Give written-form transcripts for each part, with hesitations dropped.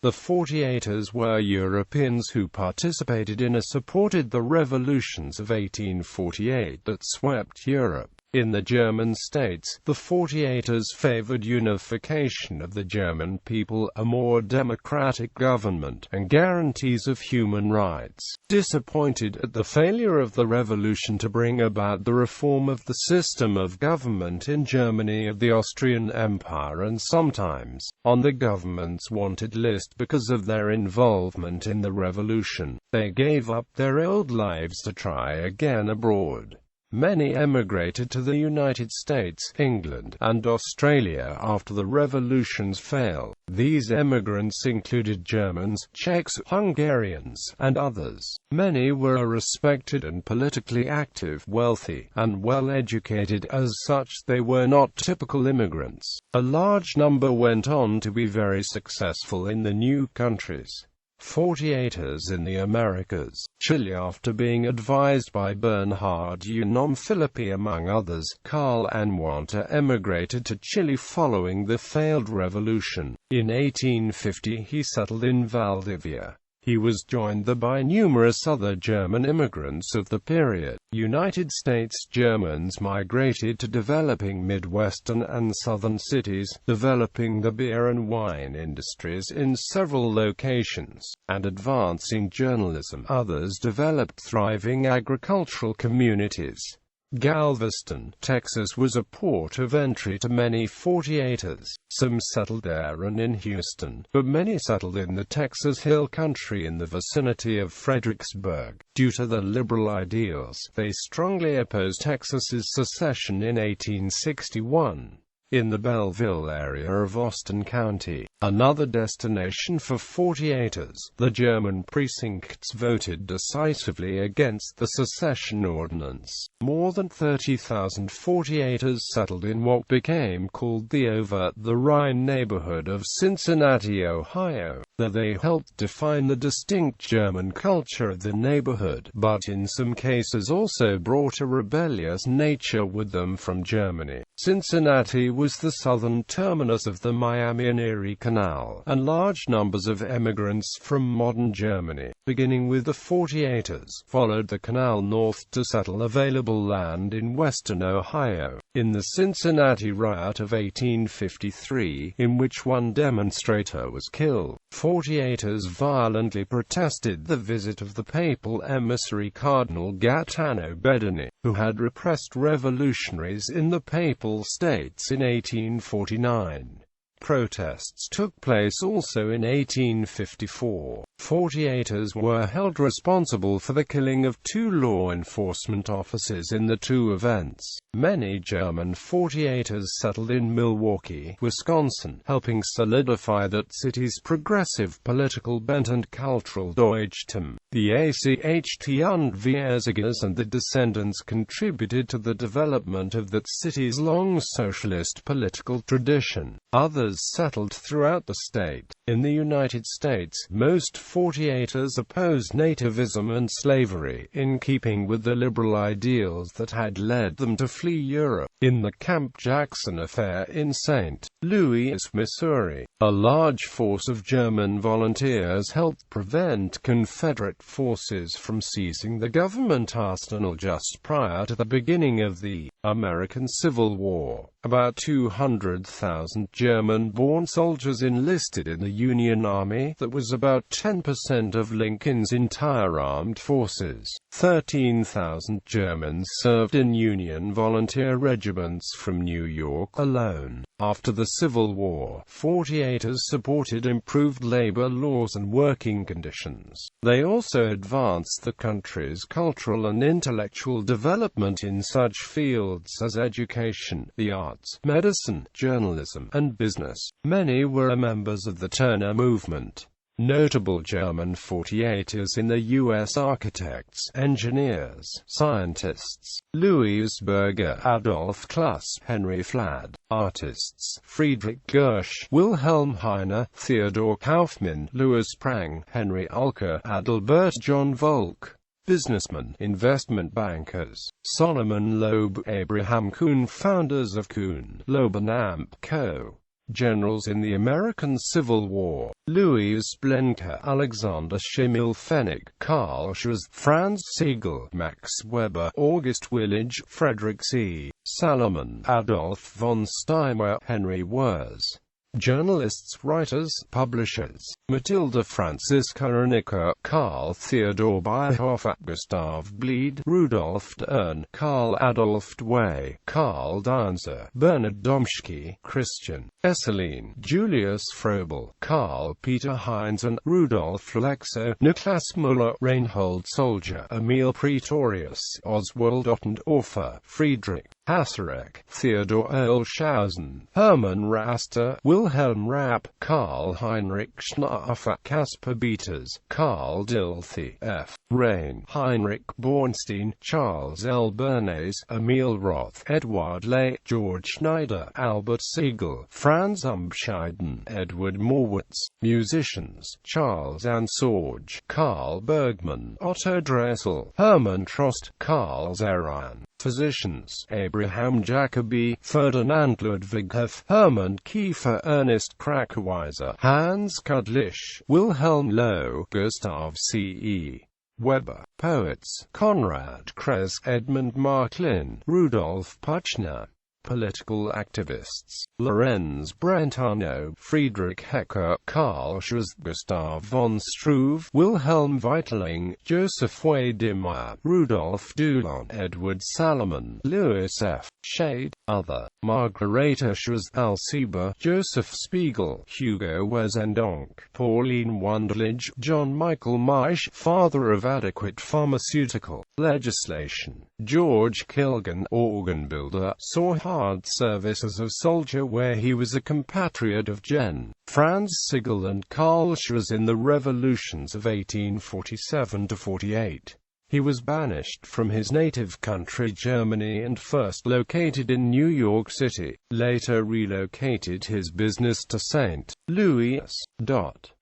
The 48ers were Europeans who participated in or supported the revolutions of 1848 that swept Europe. In the German states, the 48ers favored unification of the German people, a more democratic government, and guarantees of human rights. Disappointed at the failure of the revolution to bring about the reform of the system of government in Germany of the Austrian Empire, and sometimes on the government's wanted list because of their involvement in the revolution, they gave up their old lives to try again abroad. Many emigrated to the United States, England, and Australia after the revolution's fail. These emigrants included Germans, Czechs, Hungarians, and others. Many were respected and politically active, wealthy, and well-educated. As such, they were not typical immigrants. A large number went on to be very successful in the new countries. 48ers in the Americas. Chile. After being advised by Bernhard Unom Philippi among others, Karl Anwandter emigrated to Chile following the failed revolution. In 1850 he settled in Valdivia. He was joined there by numerous other German immigrants of the period. United States Germans migrated to developing Midwestern and Southern cities, developing the beer and wine industries in several locations, and advancing journalism. Others developed thriving agricultural communities. Galveston, Texas was a port of entry to many 48ers. Some settled there and in Houston, but many settled in the Texas Hill Country in the vicinity of Fredericksburg. Due to their liberal ideals, they strongly opposed Texas's secession in 1861. In the Belleville area of Austin County, another destination for 48ers, the German precincts voted decisively against the secession ordinance. More than 30,000 48ers settled in what became called the Over the Rhine neighborhood of Cincinnati, Ohio. There they helped define the distinct German culture of the neighborhood, but in some cases also brought a rebellious nature with them from Germany. Cincinnati was the southern terminus of the Miami and Erie Canal, and large numbers of emigrants from modern Germany, beginning with the 48ers, followed the canal north to settle available land in western Ohio. In the Cincinnati riot of 1853, in which one demonstrator was killed, 48ers violently protested the visit of the papal emissary Cardinal Gaetano Bedini, who had repressed revolutionaries in the Papal States in 1849. Protests took place also in 1854. 48ers were held responsible for the killing of 2 law enforcement officers in the 2 events. Many German 48ers settled in Milwaukee, Wisconsin, helping solidify that city's progressive political bent and cultural Deutschtum. The ACHT und Vierzigers and the descendants contributed to the development of that city's long socialist political tradition. Others settled throughout the state. In the United States, most 48ers opposed nativism and slavery, in keeping with the liberal ideals that had led them to flee Europe. In the Camp Jackson affair in St. Louis, Missouri, a large force of German volunteers helped prevent Confederate forces from seizing the government arsenal just prior to the beginning of the American Civil War. About 200,000 German-born soldiers enlisted in the Union Army, that was about 10% of Lincoln's entire armed forces. 13,000 Germans served in Union volunteer regiments from New York alone. After the Civil War, 48ers supported improved labor laws and working conditions. They also advanced the country's cultural and intellectual development in such fields as education, the arts, medicine, journalism, and business. Many were members of the Turner movement. Notable German 48ers in the U.S. architects, engineers, scientists, Louis Berger, Adolf Kluss, Henry Flad; artists, Friedrich Gersch, Wilhelm Heine, Theodor Kaufmann, Louis Prang, Henry Alker, Adalbert John Volk; businessmen, investment bankers, Solomon Loeb, Abraham Kuhn, founders of Kuhn, Loeb & Amp Co. Generals in the American Civil War: Louis Blenker, Alexander Schimmelpfennig, Karl Schurz, Franz Sigel, Max Weber, August Willige, Frederick C. Salomon, Adolf von Steinmeier, Henry Wurz. Journalists, writers, publishers: Matilda Franziska Renicker, Karl Theodor Bierhofer, Gustav Bleed, Rudolf Dern, Karl Adolf Dway, Karl Deinzer, Bernard Domschke, Christian Esseline, Julius Frobel, Karl Peter Heinzen, Rudolf Lexo, Niklas Müller, Reinhold Soldier, Emil Pretorius, Oswald Ottendorfer, Friedrich Haserek, Theodor Olshausen, Hermann Raster, Wilhelm Rapp, Karl Heinrich Schnaffer, Caspar Beaters, Karl Dilthey, F. Rain, Heinrich Bornstein, Charles L. Bernays, Emil Roth, Edward Ley, George Schneider, Albert Siegel, Franz Umscheiden, Edward Morwitz. Musicians: Charles Ansorge, Karl Bergman, Otto Dressel, Hermann Trost, Karl Zerayan. Physicians: Abraham Jacobi, Ferdinand Ludwig Hoff, Hermann Kiefer, Ernest Krakoweiser, Hans Kudlisch, Wilhelm Loh, Gustav C. E. Weber. Poets: Konrad Kress, Edmund Marklin, Rudolf Puchner. Political activists: Lorenz Brentano, Friedrich Hecker, Karl Schurz, Gustav von Struve, Wilhelm Weitling, Joseph Wedemeyer, Rudolf Dulon, Edward Salomon, Louis F. Shade. Other: Margareta Schurz, Alciba, Joseph Spiegel, Hugo Wesendonck, Pauline Wunderlich, John Michael Maisch, father of adequate pharmaceutical legislation. George Kilgan, organ builder, saw hard service as a soldier where he was a compatriot of Gen. Franz Sigel and Karl Schurz in the revolutions of 1847–48. He was banished from his native country Germany and first located in New York City, later relocated his business to St. Louis.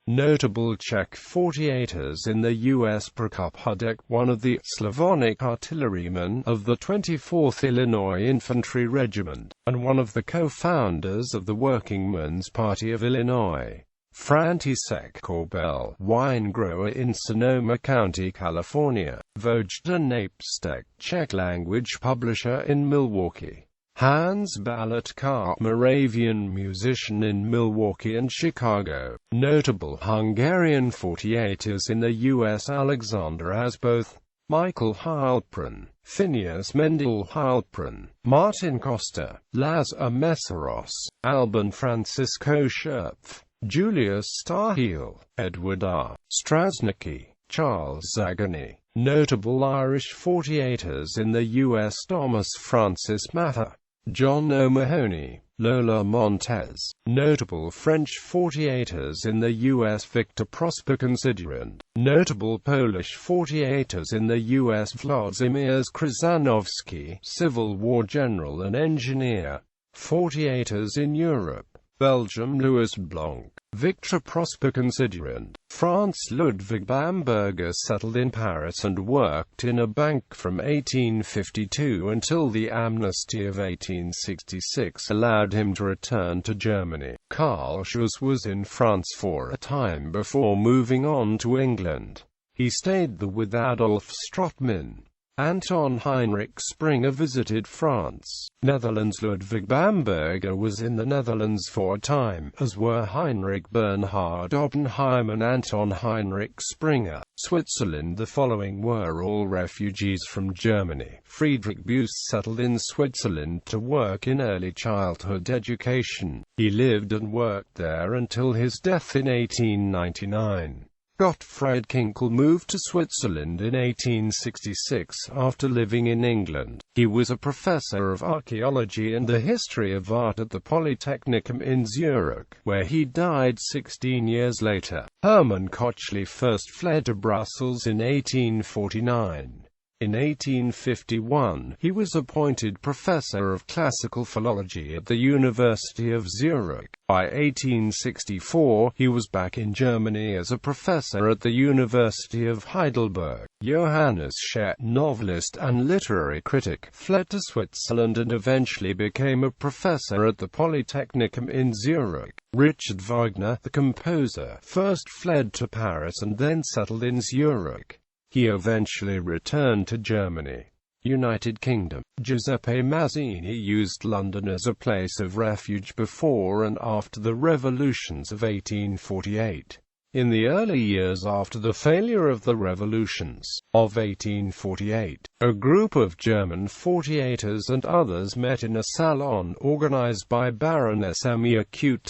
Notable Czech 48ers in the U.S. Prokop Hudek, one of the Slavonic artillerymen of the 24th Illinois Infantry Regiment, and one of the co-founders of the Workingmen's Party of Illinois. František Korbel, wine grower in Sonoma County, California. Vojta Napstek, Czech-language publisher in Milwaukee. Hans Balatka, Moravian musician in Milwaukee and Chicago. Notable Hungarian 48ers in the U.S. Alexander Asboth, Michael Heilprin, Phineas Mendel Heilprin, Martin Costa, Lazar Messeros, Alban Francisco Scherpf, Julius Starhiel, Edward R. Strasnicki, Charles Zagany. Notable Irish 48ers in the U.S. Thomas Francis Mather, John O'Mahony, Lola Montez. Notable French 48ers in the U.S. Victor Prosper Considerant. Notable Polish 48ers in the U.S. Włodzimierz Krzyżanowski, Civil War general and engineer. 48ers in Europe. Belgium Louis Blanc, Victor Prosper Considerant. France Ludwig Bamberger settled in Paris and worked in a bank from 1852 until the amnesty of 1866 allowed him to return to Germany. Karl Schurz was in France for a time before moving on to England. He stayed there with Adolf Strootman. Anton Heinrich Springer visited France. Netherlands. Ludwig Bamberger was in the Netherlands for a time, as were Heinrich Bernhard Oppenheim and Anton Heinrich Springer. Switzerland. The following were all refugees from Germany. Friedrich Busse settled in Switzerland to work in early childhood education. He lived and worked there until his death in 1899. Gottfried Kinkel moved to Switzerland in 1866 after living in England. He was a professor of archaeology and the history of art at the Polytechnicum in Zurich, where he died 16 years later. Herman Coach Lee first fled to Brussels in 1849. In 1851, he was appointed professor of classical philology at the University of Zurich. By 1864, he was back in Germany as a professor at the University of Heidelberg. Johannes Schett, novelist and literary critic, fled to Switzerland and eventually became a professor at the Polytechnicum in Zurich. Richard Wagner, the composer, first fled to Paris and then settled in Zurich. He eventually returned to Germany. United Kingdom. Giuseppe Mazzini used London as a place of refuge before and after the revolutions of 1848. In the early years after the failure of the revolutions of 1848, a group of German 48ers and others met in a salon organized by Baroness Emigrated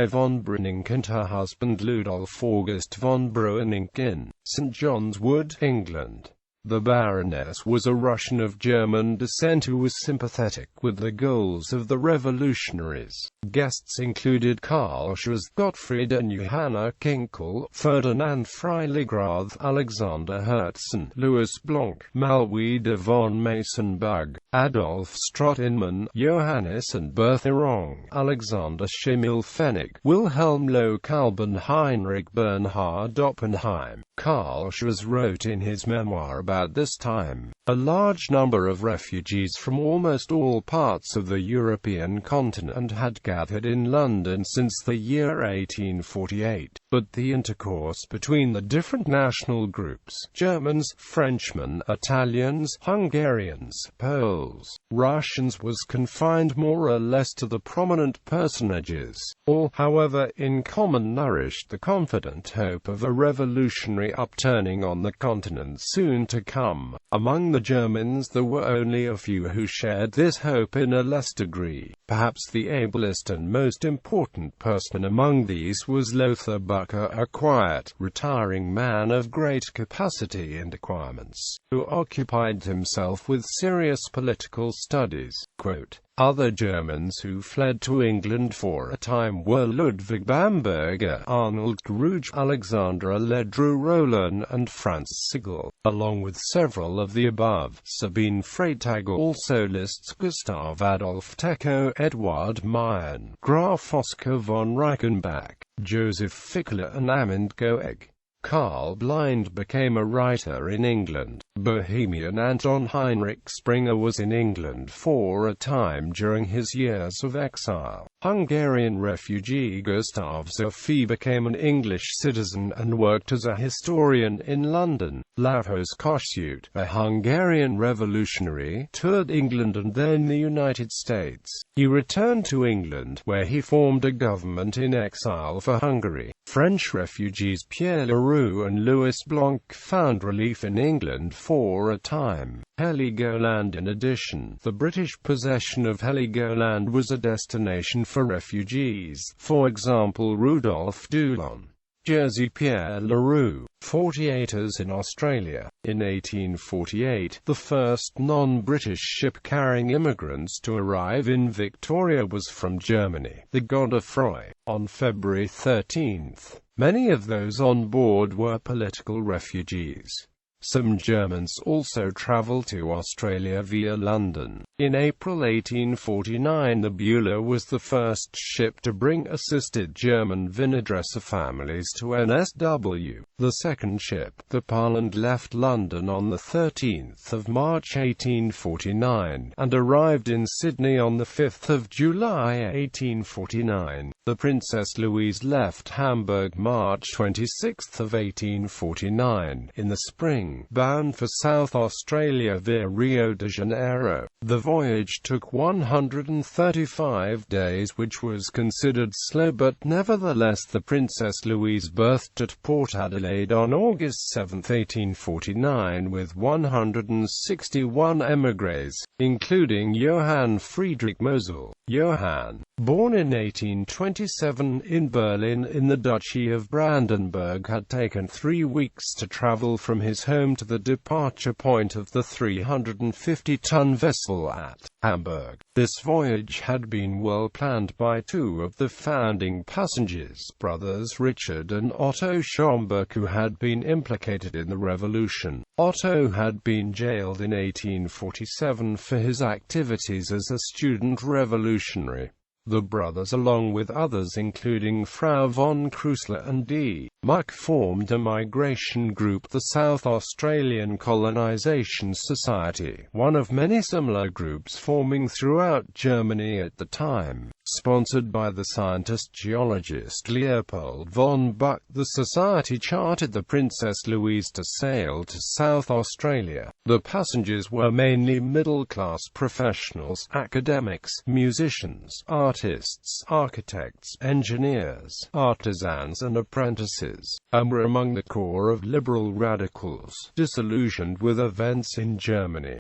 von Breuning and her husband Ludolf August von Breuning in St. John's Wood, England. The Baroness was a Russian of German descent who was sympathetic with the goals of the revolutionaries. Guests included Karl Schurz, Gottfried and Johanna Kinkel, Ferdinand Freiligrath, Alexander Herzen, Louis Blanc, Malwida von Massenburg, Adolf Strottinmann, Johannes and Bertha Rong, Alexander Schimmelpfennig, Wilhelm Lohkalb and Heinrich Bernhard Oppenheim. Karl Schurz wrote in his memoir about this time, "A large number of refugees from almost all parts of the European continent had gathered in London since the year 1848, but the intercourse between the different national groups, Germans, Frenchmen, Italians, Hungarians, Poles, Russians, was confined more or less to the prominent personages. All, however, in common nourished the confident hope of a revolutionary upturning on the continent soon to come. Among the Germans there were only a few who shared this hope in a less degree. Perhaps the ablest and most important person among these was Lothar Bucker, a quiet, retiring man of great capacity and acquirements, who occupied himself with serious political studies." Quote, "Other Germans who fled to England for a time were Ludwig Bamberger, Arnold Gruge, Alexandra Ledru-Rollin and Franz Sigel, along with several of the above." Sabine Freytag also lists Gustav Adolf Tecko, Eduard Meyen, Graf Oskar von Reichenbach, Joseph Fickler and Amand Goeg. Karl Blind became a writer in England. Bohemian Anton Heinrich Springer was in England for a time during his years of exile. Hungarian refugee Gustav Zoffi became an English citizen and worked as a historian in London. Lajos Kossuth, a Hungarian revolutionary, toured England and then the United States. He returned to England, where he formed a government in exile for Hungary. French refugees Pierre Leroux and Louis Blanc found relief in England for a time. Heligoland. In addition, the British possession of Heligoland was a destination for refugees, for example Rudolph Dulon. Jersey Pierre Leroux. 48ers in Australia. In 1848, the first non-British ship carrying immigrants to arrive in Victoria was from Germany, the Godefroy, on February 13. Many of those on board were political refugees. Some Germans also traveled to Australia via London. In April 1849, the Beulah was the first ship to bring assisted German Vinedresser families to NSW. The second ship, the Parland, left London on 13 March 1849, and arrived in Sydney on 5 July 1849. The Princess Louise left Hamburg March 26, 1849, in the spring, bound for South Australia via Rio de Janeiro. The voyage took 135 days, which was considered slow, but nevertheless the Princess Louise berthed at Port Adelaide on August 7, 1849, with 161 émigrés, including Johann Friedrich Mosel. Johann, born in 1827 in Berlin in the Duchy of Brandenburg, had taken 3 weeks to travel from his home home to the departure point of the 350-ton vessel at Hamburg. This voyage had been well planned by two of the founding passengers, brothers Richard and Otto Schomburg, who had been implicated in the revolution. Otto had been jailed in 1847 for his activities as a student revolutionary. The brothers, along with others including Frau von Kreuzler and D. Muck, formed a migration group, the South Australian Colonization Society, one of many similar groups forming throughout Germany at the time. Sponsored by the scientist-geologist Leopold von Buch, the society chartered the Princess Louise to sail to South Australia. The passengers were mainly middle-class professionals, academics, musicians, artists, architects, engineers, artisans and apprentices, and were among the core of liberal radicals, disillusioned with events in Germany.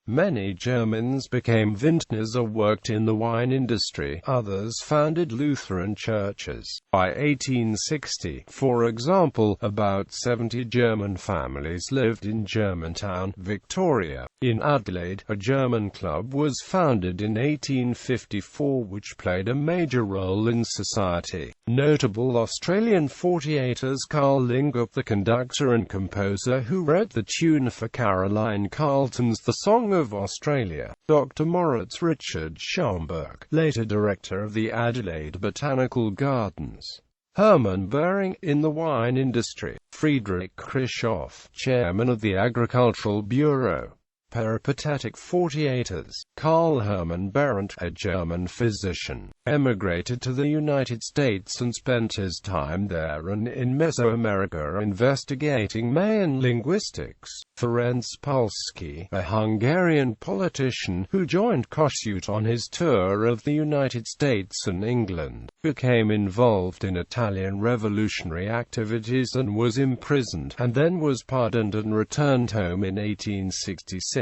Many Germans became vintners or worked in the wine industry, others founded Lutheran churches. By 1860, for example, about 70 German families lived in Germantown, Victoria. In Adelaide, a German club was founded in 1854 which played a major role in society. Notable Australian 48ers Carl Lingup, the conductor and composer who wrote the tune for Caroline Carlton's The Song of Australia, Dr. Moritz Richard Schomburg, later director of the Adelaide Botanical Gardens, Herman Bering in the wine industry, Friedrich Krischoff, chairman of the Agricultural Bureau. Peripatetic 48ers, Karl Hermann Behrendt, a German physician, emigrated to the United States and spent his time there and in Mesoamerica investigating Mayan linguistics. Ferenc Pulski, a Hungarian politician who joined Kossuth on his tour of the United States and England, became involved in Italian revolutionary activities and was imprisoned, and then was pardoned and returned home in 1866.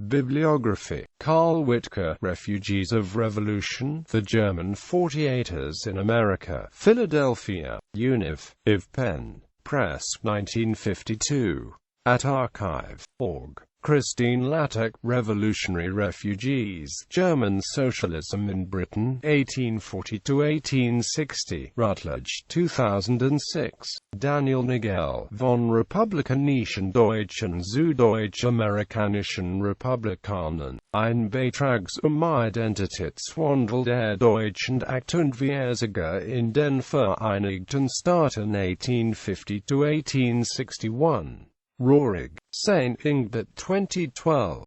Bibliography. Carl Whitaker, Refugees of Revolution, The German 48ers in America, Philadelphia, Univ. Penn Press, 1952. At archive.org. Christine Lattek, Revolutionary Refugees, German Socialism in Britain, 1840–1860, Routledge, 2006. Daniel Nagel, von Republikanischen Deutschen zu Deutsch-Amerikanischen Republikanen, ein Beitrag zum Identitätswandel der Deutschen Akt und Weise in den Vereinigten Staaten 1850–1861. Roerig, St. Ingbert 2012.